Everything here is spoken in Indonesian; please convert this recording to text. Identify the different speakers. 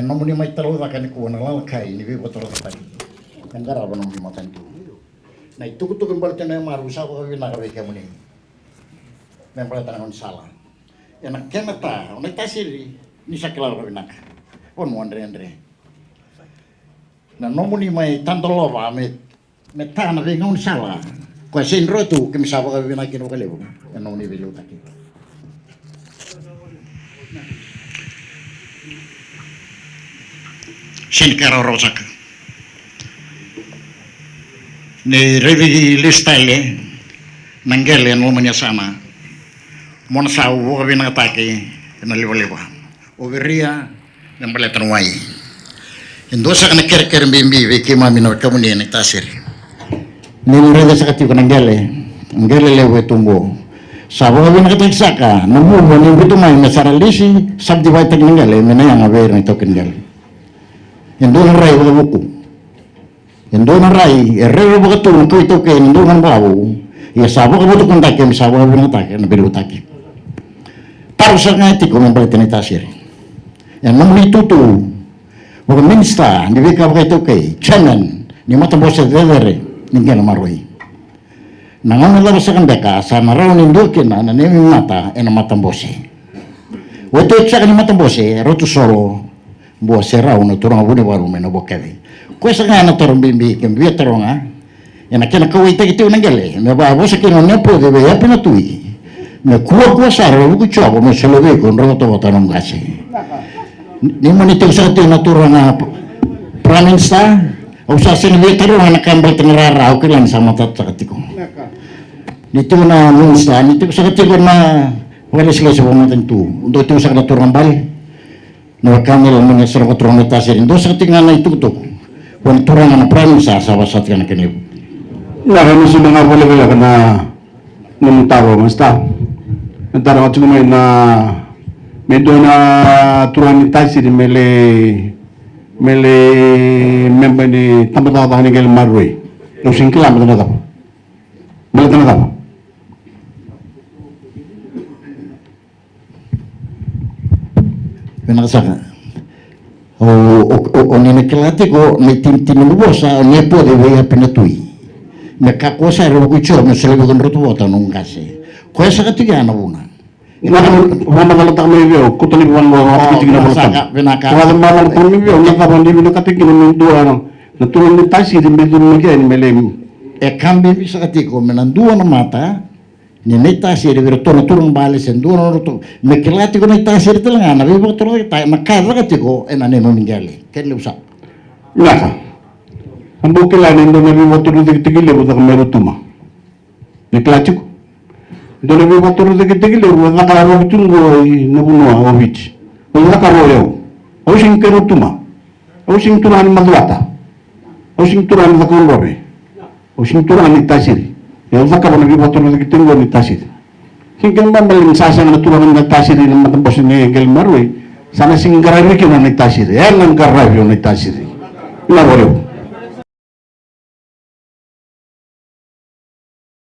Speaker 1: no muni mai talo da kan ko na la kai ni be botoro ta kan gara ba no muni matan tu na itu kutu kembali tena maru sa ko na ka be ka muni men pala tan on sala ya na kenata on ta siri ni sakla ko na on mo andre na no muni mai tanto lova me tana be ngon sala ko sen rotu ke mi sa ko na kino ka lewo no ni be lu ta ki sen karo rosak ne revi listale nangele no manya sama mon sa wo ka bina atake na lewo o veria na mbaletan wai indosa kana ker mbimbi ve ke mami no kamuni ne tasir ni murega sakati ko nangele lewe tumbo sabo ka bina kateksaka no mo ni bitu mai mesaralisi sabdi wai tak nangele mena yang aver ni to kendel Indongan rai buka buku, Indongan rai, error buka turun kau itu ke Indongan bau, ya sabu kau butuh kontak yang sabu kau bilang tak, nabi lu tak. Tahu sangat itu kau membeli tani tasir, yang membeli itu tu, bukan minsta, di bawah buka itu ke, jangan, ni mata bosnya dere, ningan marui. Nangan Allah masakan beka, sana raun Indokin, anak ni mata, enak mata bosnya. Waktu cakap ni mata bosnya, rotu solo. Buat serau na turang abu ni baru mena bokeli. Kau sekarang na turang bimbi kembali turang ah. Yang nak kau itu kita unanggale. Me bawa sekian orang pun debe apa na tui. Me kuah sara buku coba me selebih kon roto tanam gasi. Ni mana itu satu na turang praminsta. Usah senbih turang na kambal tenera rau kelan sama tatatiku. Ni tu na minsta ni tu sakatiku na wala sila sebelum tentu. Untuk itu sakna turang bal. No kami lamun serang turang tasir indo satingan itu tu wan turang na pransa sa wasat kan kini
Speaker 2: ya kami sudah nggak boleh bela kena mentaro mesta mentaro macam mana na medona turang tasir mele member ni tempat apa ni gel marui lo singkila betul tak betul tak
Speaker 1: Penasaka. O nene kelati ko may tintin mo sa nepo de veya pinatui. Nakakosa ro ko cho mo sele ko roto bota nung kasi. Ko sa katiga na una.
Speaker 2: Wana kala tak may view ko tali wan mo kitigina mo sa. Wala malang ko may view na kapon di katigina mo duwa nang natulong ni tasi di medyo mo gen melem.
Speaker 1: E kambi bisa katiko menandua na mata. Ni tasir de turun turun bales enduro roto me kelati ko na tasir telang na bibo turun ta makara katiko enane mamingale ken lusa
Speaker 2: naka ambo kelani ndo na bibo turun tigile buta meru tuma ni kelati ko ndo na bibo turun tigile buta kala ro tungo na buno awich buta karo yo o sing keru tuma o sing turan madwata o sing turan zakon robe o sing turan ni tasir yang zakar lagi motor lagi tinggal di tasir. Hingga memang sasa na turun ng tasir ng matambos ni Gelmarwe sana singgaray ni kina ni tasir. Yan ang garay yung ni tasir. Ina wala.